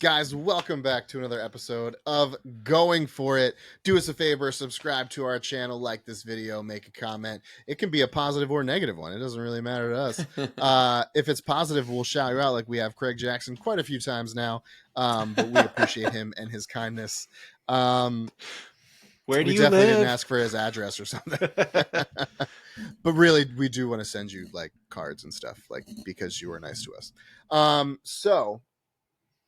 Guys, welcome back to another episode of Going For It. Do us a favor, subscribe to our channel, like this video, make a comment. It can be a positive or negative one. It doesn't really matter to us. If it's positive, we'll shout you out like we have Craig Jackson quite a few times now, but we appreciate him and his kindness. Where do we you definitely live? didn't ask for his address or something. But really, we do want to send you like cards and stuff, like because you were nice to us. So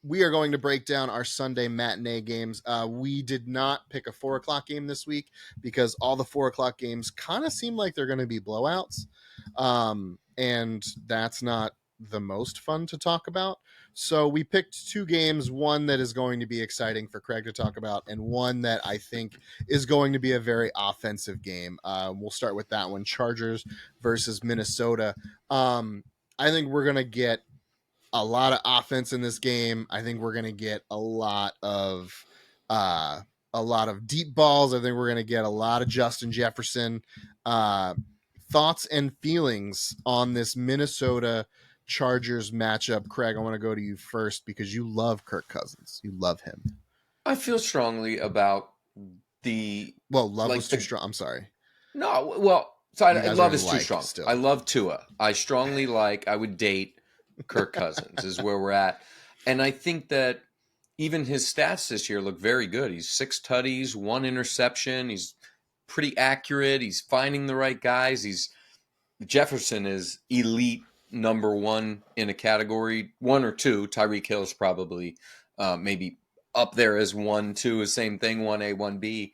we are going to break down our Sunday matinee games. We did not pick a 4 o'clock game this week because all the 4 o'clock games kind of seem like they're going to be blowouts. And that's not the most fun to talk about. So we picked 2 games, one that is going to be exciting for Craig to talk about, and one that I think is going to be a very offensive game. We'll start with that one, Chargers versus Minnesota. I think we're going to get a lot of offense in this game. I think we're going to get a lot of deep balls. I think we're going to get a lot of Justin Jefferson. Thoughts and feelings on this Minnesota Chargers matchup. Craig, I want to go to you first because you love Kirk Cousins. You love him. I feel strongly about love was too strong. I'm sorry. No, love is too strong. Still. I love Tua. I strongly I would date Kirk Cousins is where we're at. And I think that even his stats this year look very good. He's 6 tutties, 1 interception. He's pretty accurate. He's finding the right guys. Jefferson is elite number 1 in a category, 1 or 2. Tyreek Hill's probably maybe up there as 1, 2, same thing, 1A, 1B.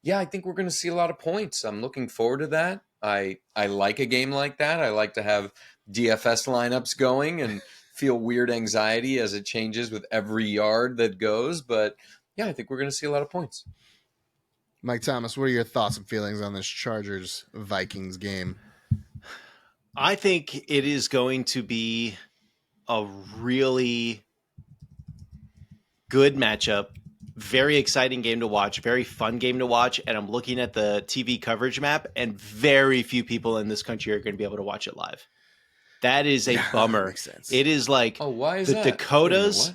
Yeah, I think we're going to see a lot of points. I'm looking forward to that. I like a game like that. I like to have DFS lineups going and feel weird anxiety as it changes with every yard that goes. But yeah, I think we're going to see a lot of points. Mike Thomas, what are your thoughts and feelings on this Chargers Vikings game? I think it is going to be a really good matchup. Very exciting game to watch, very fun game to watch. And I'm looking at the TV coverage map, and very few people in this country are going to be able to watch it live. That is a bummer. Makes sense. It is like why is the that? Dakotas,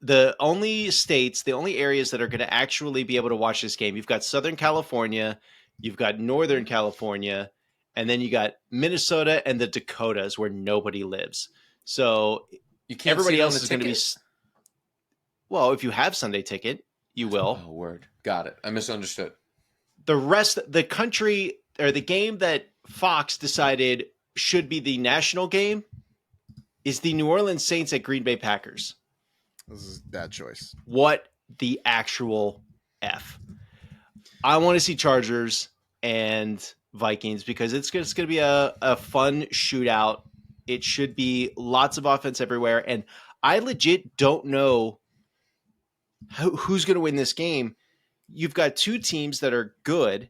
the only states, the only areas that are going to actually be able to watch this game. You've got Southern California, you've got Northern California, and then you got Minnesota and the Dakotas where nobody lives. So you can't everybody else is going to be... Well, if you have Sunday ticket, you will. Oh, word. Got it. I misunderstood. The rest, the country, or the game that Fox decided should be the national game is the New Orleans Saints at Green Bay Packers. This is a bad choice. What the actual F? I want to see Chargers and Vikings because it's going to be a fun shootout. It should be lots of offense everywhere. And I legit don't know who's going to win this game. You've got 2 teams that are good,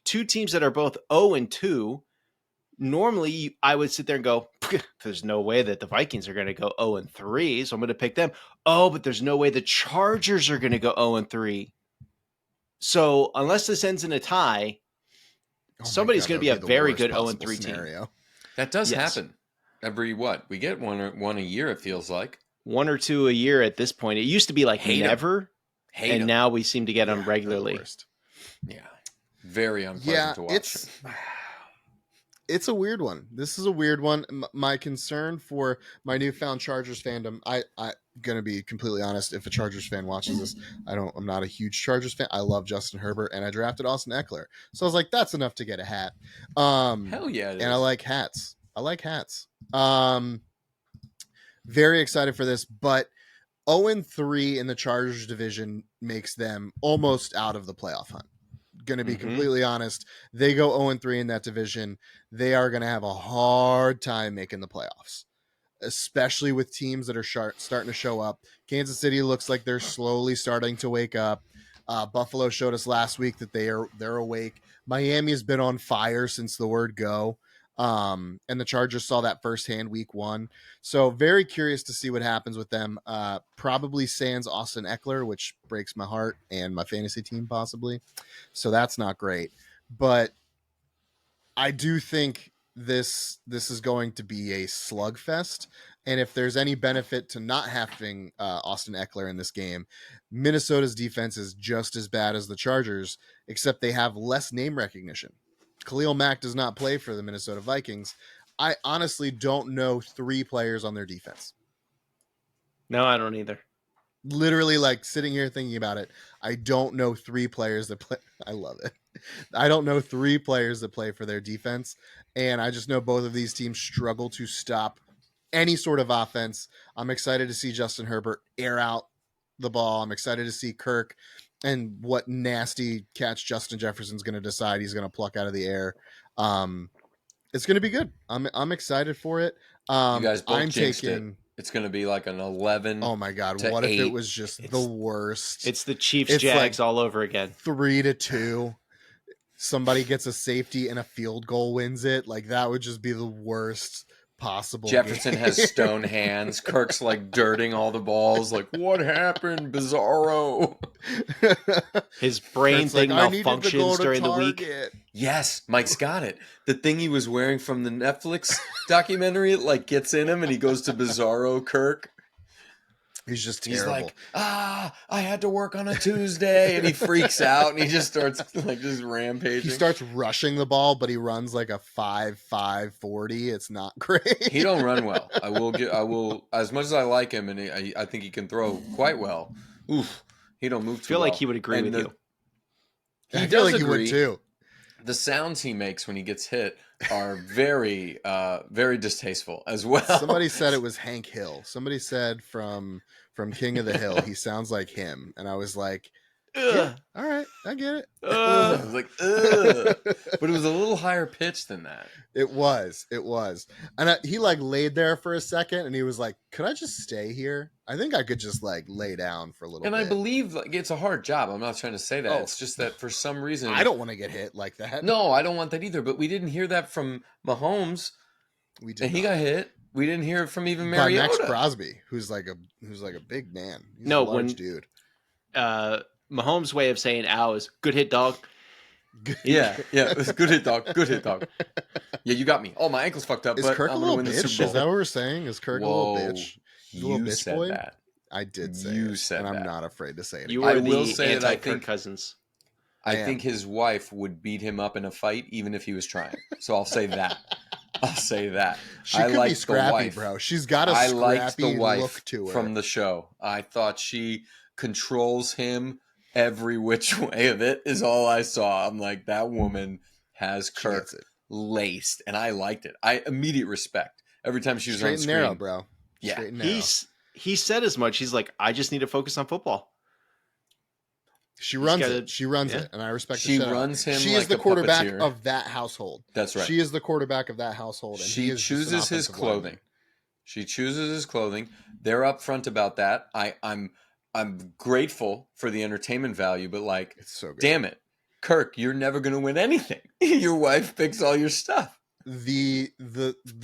2 teams that are both 0-2. Normally, I would sit there and go, there's no way that the Vikings are going to go 0-3, so I'm going to pick them. Oh, but there's no way the Chargers are going to go 0-3. So unless this ends in a tie, somebody's going to be a very good 0-3 team. That does happen. Every we get one a year, it feels like. 1 or 2 a year at this point. It used to be like never, and now we seem to get them regularly. Yeah, very unpleasant to watch. It's a weird one. This is a weird one. My concern for my newfound Chargers fandom, I'm gonna be completely honest. If a Chargers fan watches this, I'm not a huge Chargers fan. I love Justin Herbert, and I drafted Austin Eckler, so I was like, that's enough to get a hat. Hell yeah! And I like hats. Very excited for this, but 0-3 in the Chargers division makes them almost out of the playoff hunt. Going to be completely honest. They go 0-3 in that division. They are going to have a hard time making the playoffs, especially with teams that are starting to show up. Kansas City looks like they're slowly starting to wake up. Buffalo showed us last week that they're awake. Miami has been on fire since the word go. And the Chargers saw that firsthand week 1. So very curious to see what happens with them. Probably sans Austin Eckler, which breaks my heart, and my fantasy team possibly. So that's not great. But I do think this is going to be a slugfest. And if there's any benefit to not having Austin Eckler in this game, Minnesota's defense is just as bad as the Chargers, except they have less name recognition. Khalil Mack does not play for the Minnesota Vikings. I honestly don't know 3 players on their defense. No, I don't either. Literally, like, sitting here thinking about it, I don't know 3 players that play. I love it. I don't know 3 players that play for their defense, and I just know both of these teams struggle to stop any sort of offense. I'm excited to see Justin Herbert air out the ball. I'm excited to see Kirk and what nasty catch Justin Jefferson's going to decide he's going to pluck out of the air. It's going to be good. I'm excited for it. You guys both jinxed it. It's going to be like an 11. Oh my God. What 8. if it was just the worst? It's the Chiefs Jags like all over again. 3-2. Somebody gets a safety and a field goal wins it. Like, that would just be the worst possible. Jefferson game. Has stone hands. Kirk's like dirting all the balls. Like, what happened, Bizarro? His brain Kirk's thing like, malfunctions during the week. Yes, Mike's got it. The thing he was wearing from the Netflix documentary, like, gets in him, and he goes to Bizarro Kirk. He's just terrible. He's like, I had to work on a Tuesday, and he freaks out, and he just starts like just rampaging. He starts rushing the ball, but he runs like a 5.5 40. It's not great. He don't run well. I will. As much as I like him, and I think he can throw quite well. Oof, he don't move too I feel well. like he would agree with you. I feel like he would too. The sounds he makes when he gets hit are very, very distasteful as well. Somebody said it was Hank Hill. Somebody said from King of the Hill, he sounds like him. And I was like, yeah, all right, I get it. I was like, ugh. But it was a little higher pitch than that. It was. And he like laid there for a second and he was like, could I just stay here? I think I could just like lay down for a little bit. And I believe like it's a hard job. I'm not trying to say that. It's just that for some reason. I don't want to get hit like that. No, I don't want that either. But we didn't hear that from Mahomes. We did. And he got hit. We didn't hear it from even Mariota. By Max Crosby, who's like a big man. He's a large dude. Mahomes' way of saying "ow" is "good hit, dog." Yeah, it's good hit, dog. Good hit, dog. Yeah, you got me. Oh, my ankle's fucked up. Is but Kirk I'm a little win the bitch? Super Bowl. Is that what we're saying? Is Kirk a little bitch? You said boy? that. I did say you it, said and that. I'm not afraid to say it. You are will the say that I think Kirk Cousins. I think his wife would beat him up in a fight, even if he was trying. So I'll say that. She could be scrappy, bro. She's got a scrappy look to her. From the show. I thought she controls him every which way of it is all I saw. I'm like, that woman has Kirk laced, and I liked it. I immediate respect every time she was on screen. Straight and narrow, bro. Yeah, straight and narrow. He said as much. He's like, I just need to focus on football. She runs it. She runs it, and I respect. She runs him. She like is the quarterback puppeteer. of that household. That's right. She is the quarterback of that household, and she chooses his clothing. Lineman. She chooses his clothing. They're upfront about that. I'm grateful for the entertainment value, but like, it's so good. Damn it, Kirk, you're never gonna win anything. Your wife picks all your stuff. The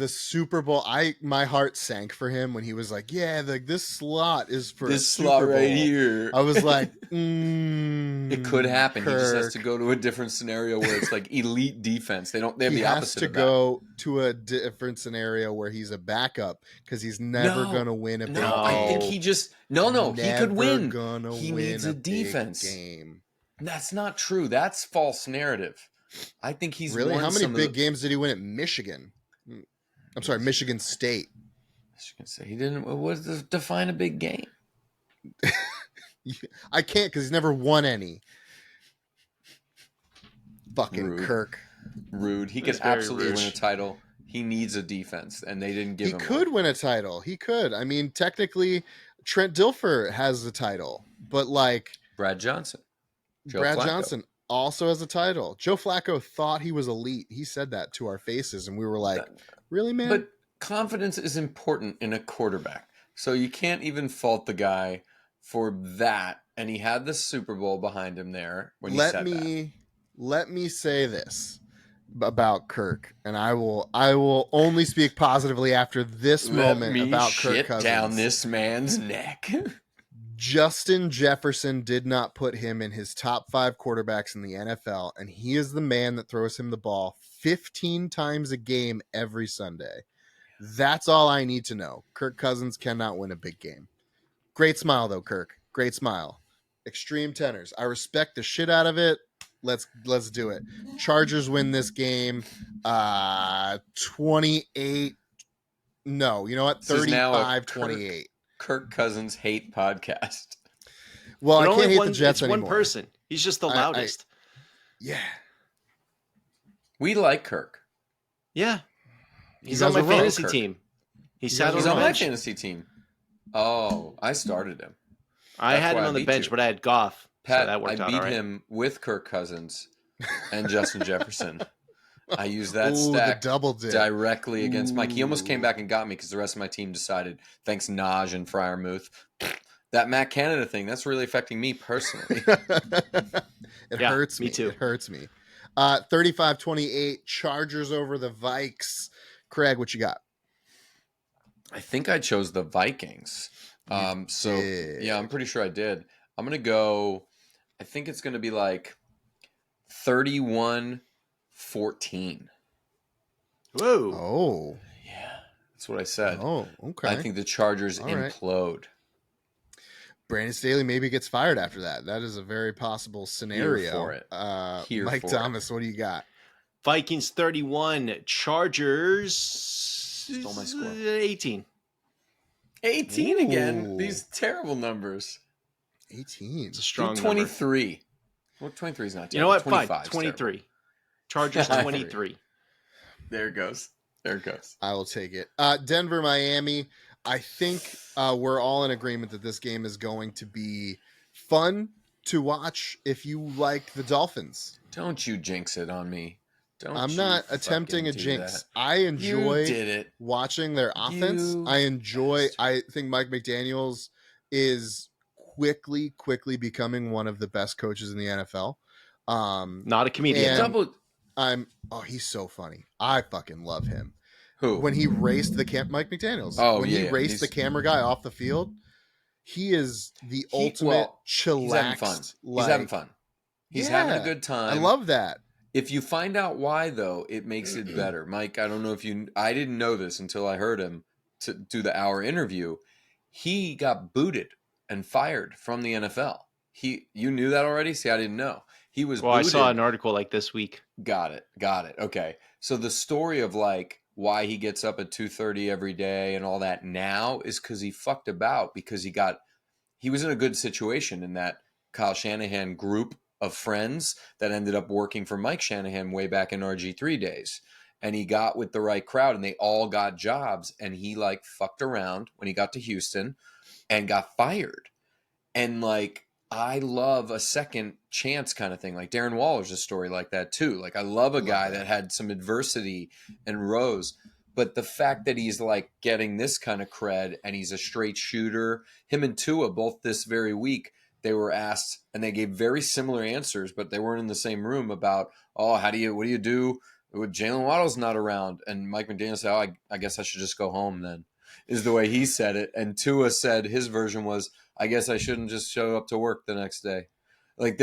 Super Bowl, my heart sank for him when he was like, yeah, this slot is for this Super slot Bowl. right here. I was like, it could happen. Kirk. He just has to go to a different scenario where it's like elite defense. They have the opposite. He has to go to a different scenario where he's a backup because he's never gonna win a big game. I think he just he could win. He needs a defense game. That's not true. That's false narrative. I think he's really. Won How many big the... games did he win at Michigan? I'm sorry, Michigan State. Michigan State. He didn't. What does define a big game? I can't because he's never won any. Fucking Rude. Kirk. Rude. He could absolutely win a title. He needs a defense, and they didn't give him. He could win a title. He could. I mean, technically, Trent Dilfer has the title, but like Brad Johnson, Brad Johnson also has a title. Joe Flacco thought he was elite. He said that to our faces, and we were like, really, man? But confidence is important in a quarterback. So you can't even fault the guy for that. And he had the Super Bowl behind him there when he said that. Let me say this about Kirk, and I will only speak positively after this moment about Kirk Cousins. Down this man's neck. Justin Jefferson did not put him in his top 5 quarterbacks in the NFL, and he is the man that throws him the ball 15 times a game every Sunday. That's all I need to know. Kirk Cousins cannot win a big game. Great smile though, Kirk. Great smile. Extreme tenors. I respect the shit out of it. Let's do it. Chargers win this game 28. No, you know what? 35-28. Kirk Cousins hate podcast. Well, I can't hate the Jets anymore. One person. He's just the loudest. Yeah. We like Kirk. Yeah. He's on my fantasy team. He's on my fantasy team. Oh, I started him. I had him on the bench, but I had Goff. Pat, so that worked out I beat him with Kirk Cousins and Justin Jefferson. I used that stack directly against Mike. He almost came back and got me because the rest of my team decided, thanks Naj and Freiermuth, that Matt Canada thing, that's really affecting me personally. It hurts me. Too. It hurts me. 35-28, Chargers over the Vikes. Craig, what you got? I think I chose the Vikings. I'm pretty sure I did. I'm going to go, I think it's going to be like 31-14. Whoa. Oh. Yeah, that's what I said. Oh, okay. I think the Chargers implode. Right. Brandon Staley maybe gets fired after that. That is a very possible scenario. Here for it. Mike Thomas, what do you got? Vikings 31, Chargers stole my score. 18. 18 again. These terrible numbers. 18. It's a strong 23. Number. Well, 23 is not terrible. You know what? Fine. 23. Chargers 23. There it goes. I will take it. Denver, Miami. I think we're all in agreement that this game is going to be fun to watch if you like the Dolphins. Don't you jinx it on me. I'm not attempting a jinx. I enjoy watching their offense. I think Mike McDaniels is quickly becoming one of the best coaches in the NFL. Not a comedian. He's so funny. I fucking love him. Who? When he raced Mike McDaniels. He raced the camera guy off the field, he is the ultimate chillaxed. He's having fun. He's having a good time. I love that. If you find out why, though, it makes it better. Mike, I don't know if I didn't know this until I heard him to do the hour interview. He got booted and fired from the NFL. You knew that already? See, I didn't know. He was booted. I saw an article like this week. Got it. Okay. So the story of like why he gets up at 2:30 every day and all that now is because he fucked about because he was in a good situation in that Kyle Shanahan group of friends that ended up working for Mike Shanahan way back in RG3 days. And he got with the right crowd and they all got jobs and he like fucked around when he got to Houston and got fired. And like, I love a second chance kind of thing. Like Darren Waller's a story like that too. Like I love a guy that had some adversity and rose, but the fact that he's like getting this kind of cred and he's a straight shooter, him and Tua both this very week, they were asked and they gave very similar answers, but they weren't in the same room about, what do you do when Jalen Waddle's not around? And Mike McDaniel said, I guess I should just go home then, is the way he said it. And Tua said his version was, I guess I shouldn't just show up to work the next day. Like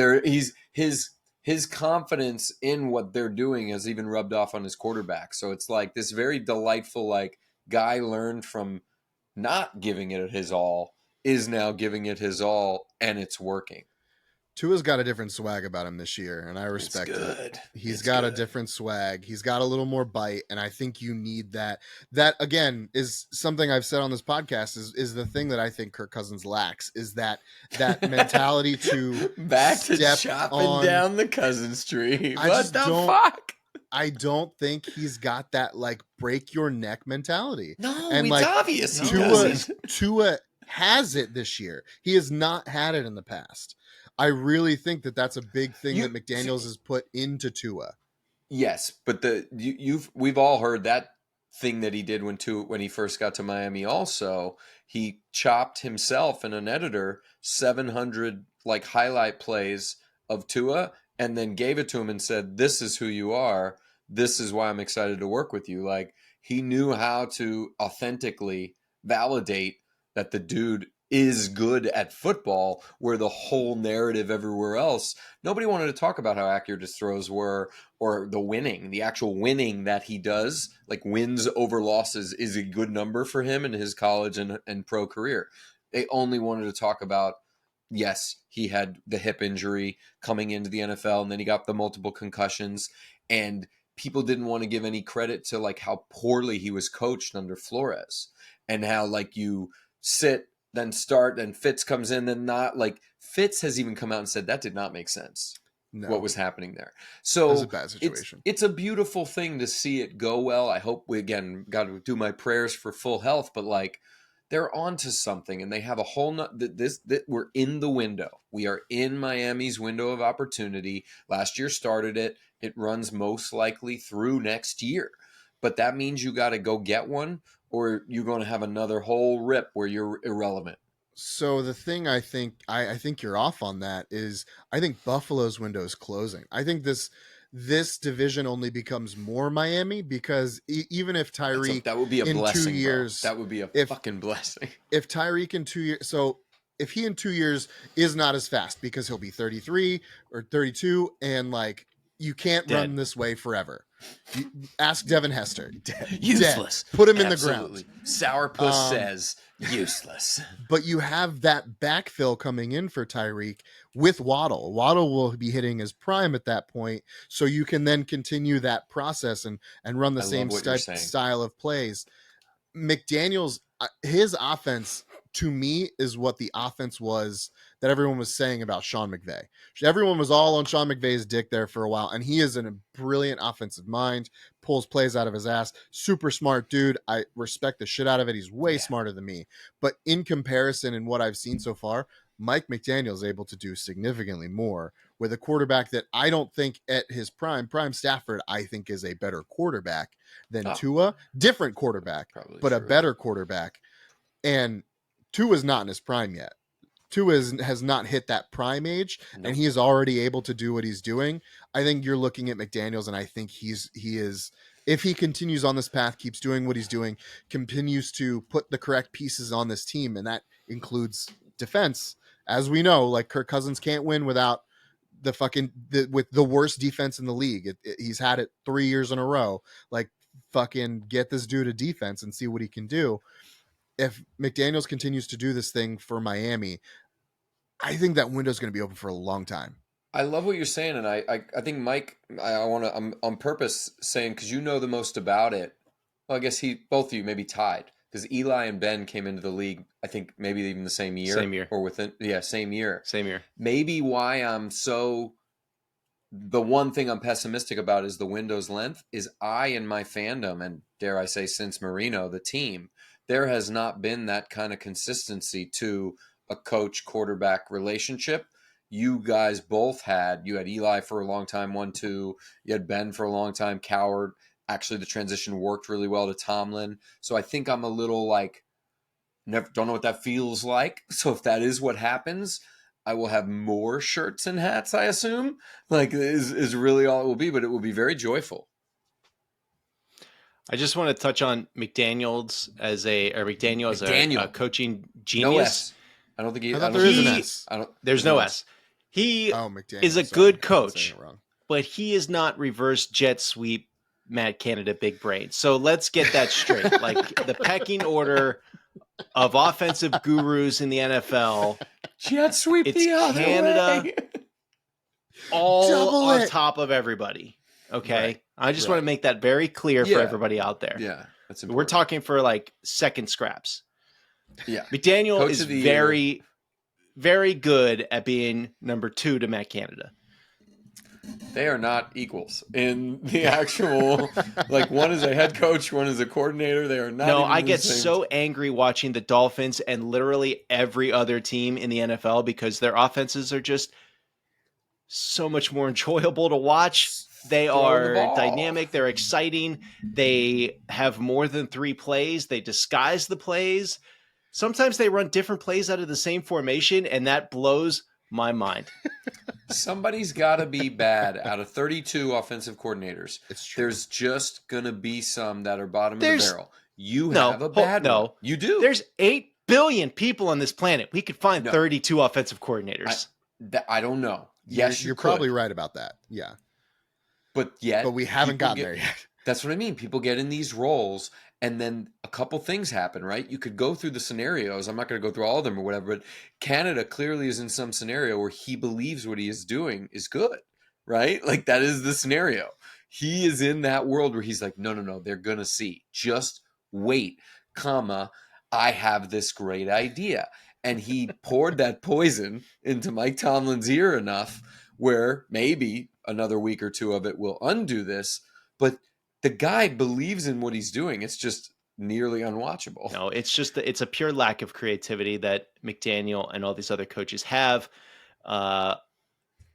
his confidence in what they're doing has even rubbed off on his quarterback. So it's like this very delightful, like guy learned from not giving it his all is now giving it his all and it's working. Tua's got a different swag about him this year, and I respect it. He's got a different swag. He's got a little more bite, and I think you need that. That, again, is something I've said on this podcast is the thing that I think Kirk Cousins lacks, is that mentality to back to chopping down the Cousins tree. What the fuck? I don't think he's got that, like, break your neck mentality. No, and, it's like, obvious he doesn't. Tua has it this year. He has not had it in the past. I really think that that's a big thing that McDaniels has put into Tua. Yes, but we've all heard that thing that he did when he first got to Miami. Also, he chopped himself and an editor 700 like highlight plays of Tua, and then gave it to him and said, "This is who you are. This is why I'm excited to work with you." Like he knew how to authentically validate that the dude is good at football, where the whole narrative everywhere else, nobody wanted to talk about how accurate his throws were or the actual winning that he does. Like wins over losses is a good number for him in his college and pro career. They only wanted to talk about, yes, he had the hip injury coming into the NFL, and then he got the multiple concussions, and people didn't want to give any credit to like how poorly he was coached under Flores, and how like you sit, then start, then Fitz comes in, then not. Like Fitz has even come out and said that did not make sense. No. What was happening there. So it was a bad situation. It's a beautiful thing to see it go well. I hope we, again, got to do my prayers for full health, but like they're onto something, and they have a whole we're in the window. We are in Miami's window of opportunity. Last year started it. It runs most likely through next year. But that means you got to go get one, or you're going to have another whole rip where you're irrelevant. So the thing I think you're off on that is I think Buffalo's window is closing. I think this division only becomes more Miami because even if Tyreek that would be a in blessing, 2 years, bro. That would be a fucking blessing. If Tyreek in 2 years, so if he in 2 years is not as fast because he'll be 33 or 32, and like you can't run this way forever. Ask Devin Hester. Useless. Dead. Put him in the ground. Sourpuss says useless. But you have that backfill coming in for Tyreek with Waddle. Waddle will be hitting his prime at that point, so you can then continue that process and run the same style of plays. McDaniels, his offense, to me, is what the offense was that everyone was saying about Sean McVay. Everyone was all on Sean McVay's dick there for a while, and he is in a brilliant offensive mind, pulls plays out of his ass, super smart dude. I respect the shit out of it. He's way smarter than me. But in comparison and what I've seen so far, Mike McDaniel is able to do significantly more with a quarterback that I don't think at his prime Stafford, I think is a better quarterback than Tua. Different quarterback, probably but true. A better quarterback. And Tua is not in his prime yet. Tua has not hit that prime age, and he is already able to do what he's doing. I think you're looking at McDaniels, and I think he is, if he continues on this path, keeps doing what he's doing, continues to put the correct pieces on this team, and that includes defense. As we know, like Kirk Cousins can't win without with the worst defense in the league. He's had it 3 years in a row. Like, fucking get this dude a defense and see what he can do. If McDaniels continues to do this thing for Miami, I think that window is going to be open for a long time. I love what you're saying, and I think Mike, I'm on purpose saying, because you know the most about it. Well, I guess both of you maybe tied, because Eli and Ben came into the league, I think maybe even the same year. Same year. Or same year. Same year. Maybe why the one thing I'm pessimistic about is the window's length, is I in my fandom, and dare I say since Marino, the team, there has not been that kind of consistency to a coach-quarterback relationship. You guys both you had Eli for a long time, 1-2. You had Ben for a long time, Coward. Actually, the transition worked really well to Tomlin. So I think I'm a little don't know what that feels like. So if that is what happens, I will have more shirts and hats, I assume. Like, is really all it will be, but it will be very joyful. I just want to touch on McDaniel as a coaching genius. No S. I don't think there is an S. There's no S. He is a good coach, but he is not reverse jet sweep Mad Canada big brain. So let's get that straight. Like the pecking order of offensive gurus in the NFL, jet sweep it's the other Canada way. all Double on it. Top of everybody. Okay. Right. I just want to make that very clear for everybody out there. Yeah. That's important. We're talking for like second scraps. Yeah. McDaniel Coach is very, very good at being number 2 to Matt Canada. They are not equals in the actual, like one is a head coach, one is a coordinator. They are not. No, I get so angry watching the Dolphins and literally every other team in the NFL because their offenses are just so much more enjoyable to watch. They are dynamic. They're exciting. They have more than 3 plays. They disguise the plays. Sometimes they run different plays out of the same formation, and that blows my mind. Somebody's got to be bad out of 32 offensive coordinators. It's true. There's just going to be some that are bottom of the barrel. You have a bad one. You do. There's 8 billion people on this planet. We could find 32 offensive coordinators. I don't know. Yes, you're probably right about that. Yeah. But we haven't gotten there yet. That's what I mean. People get in these roles, and then a couple things happen, right? You could go through the scenarios. I'm not going to go through all of them or whatever, but Canada clearly is in some scenario where he believes what he is doing is good, right? Like, that is the scenario. He is in that world where he's like, no, they're going to see. Just wait, I have this great idea. And he poured that poison into Mike Tomlin's ear enough where maybe another week or two of it will undo this. But the guy believes in what he's doing. It's just nearly unwatchable. No, it's a pure lack of creativity that McDaniel and all these other coaches have.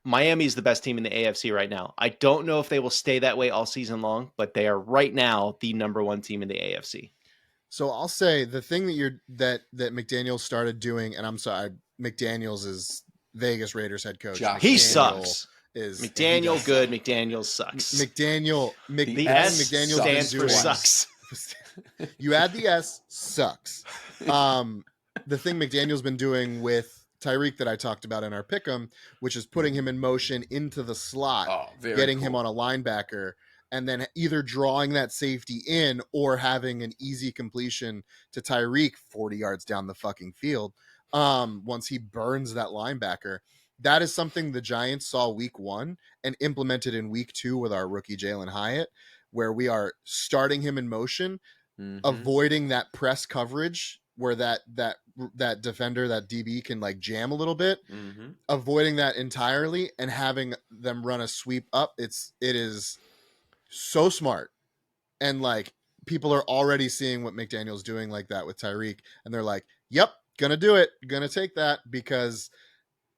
Miami is the best team in the AFC right now. I don't know if they will stay that way all season long, but they are right now the number one team in the AFC. So I'll say the thing that McDaniels started doing, and I'm sorry, McDaniels is Vegas Raiders head coach. He sucks. McDaniel good, McDaniels sucks. McDaniel stands for sucks. You add the S, sucks. The thing McDaniel's been doing with Tyreek that I talked about in our pick'em, which is putting him in motion into the slot, getting him on a linebacker, and then either drawing that safety in or having an easy completion to Tyreek 40 yards down the fucking field once he burns that linebacker. That is something the Giants saw week 1 and implemented in week 2 with our rookie Jalen Hyatt, where we are starting him in motion, avoiding that press coverage where that defender, that DB can like jam a little bit, avoiding that entirely and having them run a sweep up. It is so smart. And like people are already seeing what McDaniel's doing like that with Tyreek. And they're like, yep, gonna do it. Gonna take that because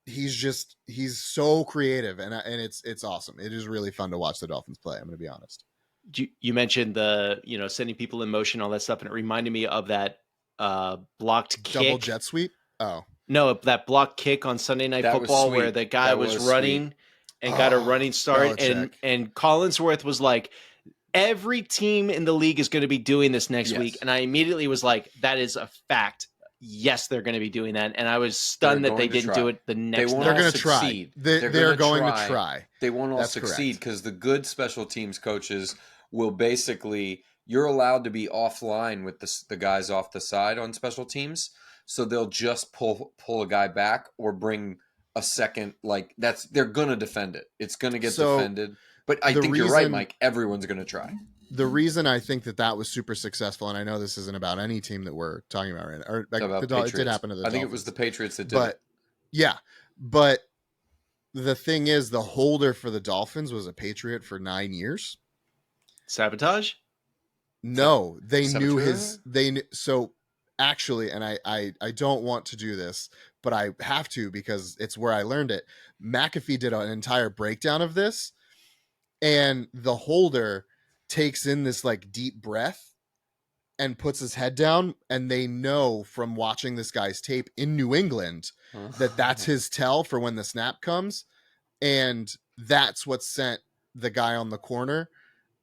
he's so creative and it's awesome. It is really fun to watch the Dolphins play. I'm going to be honest. You mentioned sending people in motion, all that stuff. And it reminded me of that blocked kick. Double jet sweep. Oh no, that blocked kick on Sunday Night Football where the guy was running and got a running start. And Collinsworth was like, every team in the league is going to be doing this next week. And I immediately was like, that is a fact. Yes, they're going to be doing that. And I was stunned that they didn't do it the next night. They're going to try. They're going to try. They won't all succeed because the good special teams coaches will basically, you're allowed to be offline with the guys off the side on special teams. So they'll just pull a guy back or bring a second. Like they're going to defend it. It's going to get defended. But I think you're right, Mike. Everyone's going to try. The reason I think that was super successful, and I know this isn't about any team that we're talking about right now, or it did happen to the Dolphins. I think it was the Patriots that did it. Yeah, but the thing is, the holder for the Dolphins was a Patriot for 9 years. Sabotage? No, they knew his. So actually, and I don't want to do this, but I have to because it's where I learned it. McAfee did an entire breakdown of this, and the holder takes in this like deep breath and puts his head down, and they know from watching this guy's tape in New England that that's his tell for when the snap comes, and that's what sent the guy on the corner,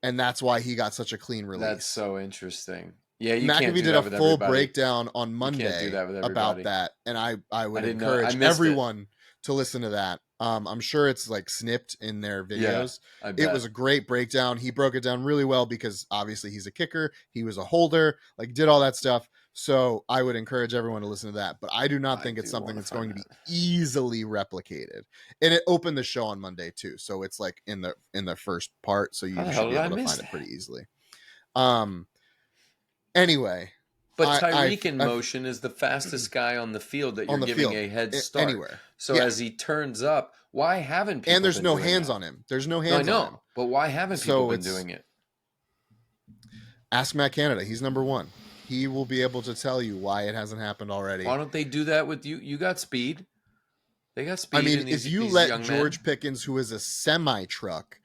and that's why he got such a clean release. That's so interesting. Yeah, McAfee did a full breakdown on Monday about that, and I would encourage everyone to listen to that. I'm sure it's like snipped in their videos. Yeah, it was a great breakdown. He broke it down really well because obviously he's a kicker. He was a holder, like did all that stuff. So I would encourage everyone to listen to that. But I do not think it's something that's going to be easily replicated. And it opened the show on Monday too. So it's like in the first part. So you should be able to find it pretty easily. Anyway. But Tyreek in motion is the fastest guy on the field that you're giving a head start. Anywhere. So as he turns up, why haven't people And there's no hands on him. There's no hands on him. But why haven't people been doing it? Ask Matt Canada. He's number 1. He will be able to tell you why it hasn't happened already. Why don't they do that with you? You got speed. They got speed. I mean, if you let George Pickens, who is a semi-truck,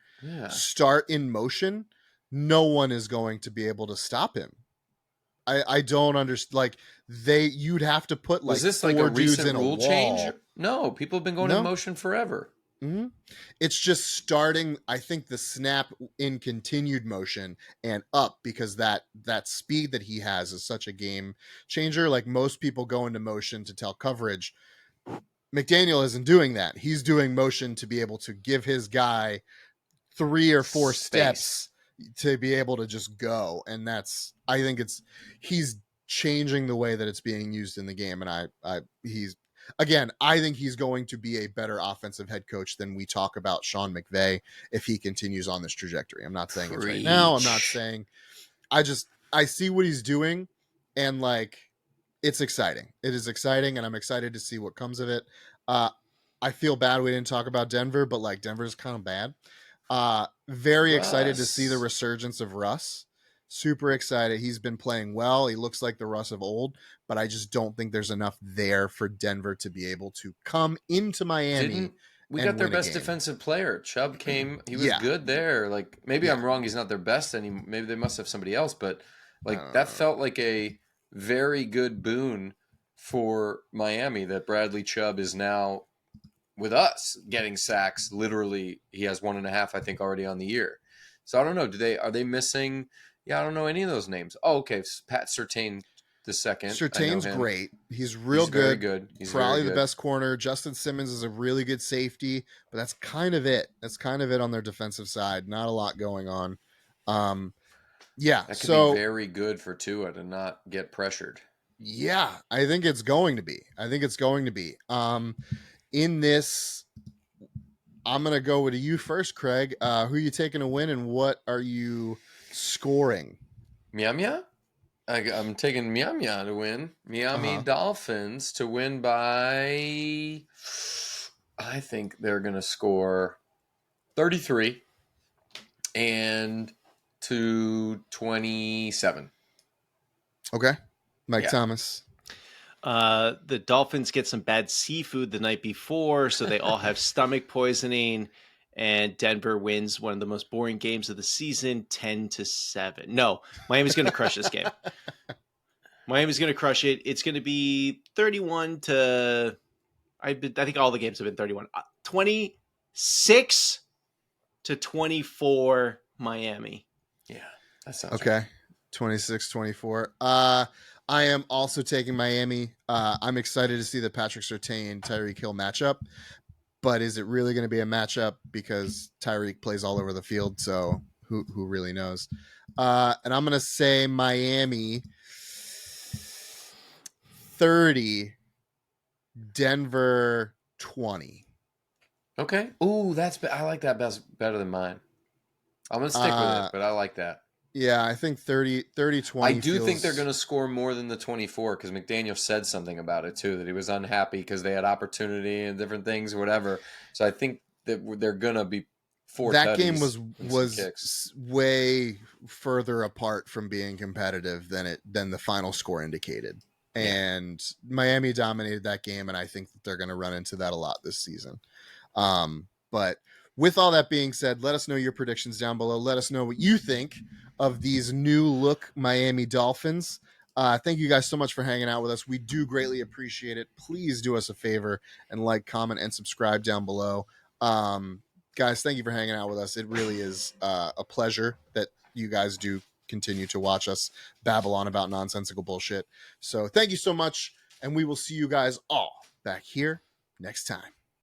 start in motion, no one is going to be able to stop him. I don't understand. Like you'd have to put like was this 4 like a dudes recent in rule a wall. Change? No, people have been going in motion forever. Mm-hmm. It's just starting, I think, the snap in continued motion and up, because that speed that he has is such a game changer. Like, most people go into motion to tell coverage. McDaniel isn't doing that. He's doing motion to be able to give his guy 3 or 4 steps to be able to just go. And I think he's changing the way that it's being used in the game. And I think he's going to be a better offensive head coach than we talk about Sean McVay if he continues on this trajectory. I'm not saying it's right now. I'm not saying, I see what he's doing, and like, it's exciting. It is exciting, and I'm excited to see what comes of it. I feel bad we didn't talk about Denver, but like, Denver's kind of bad. Very excited to see the resurgence of Russ. Super excited. He's been playing well. He looks like the Russ of old, but I just don't think there's enough there for Denver to be able to come into Miami. We got their best defensive player. Chubb came. He was good there. Like, maybe I'm wrong. He's not their best anymore. Maybe they must have somebody else, but like, that felt like a very good boon for Miami that Bradley Chubb is now with us getting sacks. Literally, he has 1.5, I think, already on the year. So I don't know. Are they missing? Yeah, I don't know any of those names. Oh, okay. Pat Surtain the second. Surtain's great. He's real good. Very good. He's probably the best corner. Justin Simmons is a really good safety, but that's kind of it. That's kind of it on their defensive side. Not a lot going on. Yeah. That could be very good for Tua to not get pressured. Yeah, I think it's going to be. In this, I'm going to go with you first, Craig. Who are you taking to win, and what are you scoring? Miami? I'm taking Miami to win. Miami Dolphins to win by, I think they're going to score 33 and to 27. Okay. Mike Thomas. The Dolphins get some bad seafood the night before, so they all have stomach poisoning, and Denver wins one of the most boring games of the season, 10-7. No, Miami's going to crush this game. Miami's going to crush it. It's going to be 31 to, I think all the games have been 31. 26-24 Miami. Yeah, that sounds okay. Right. 26-24. I am also taking Miami. I'm excited to see the Patrick Surtain Tyreek Hill matchup, but is it really going to be a matchup, because Tyreek plays all over the field? So who really knows? And I'm going to say Miami 30, Denver 20. Okay. Ooh, I like that better than mine. I'm going to stick with it, but I like that. Yeah, I think 30-20. I do think they're going to score more than the 24, because McDaniel said something about it too, that he was unhappy because they had opportunity and different things or whatever. So I think that they're going to be 4 that game was way further apart from being competitive than the final score indicated. And Miami dominated that game, and I think that they're going to run into that a lot this season. But with all that being said, let us know your predictions down below. Let us know what you think of these new look Miami Dolphins. Thank you guys so much for hanging out with us. We do greatly appreciate it. Please do us a favor and like, comment, and subscribe down below. Guys, thank you for hanging out with us. It really is a pleasure that you guys do continue to watch us babble on about nonsensical bullshit. So thank you so much, and we will see you guys all back here next time.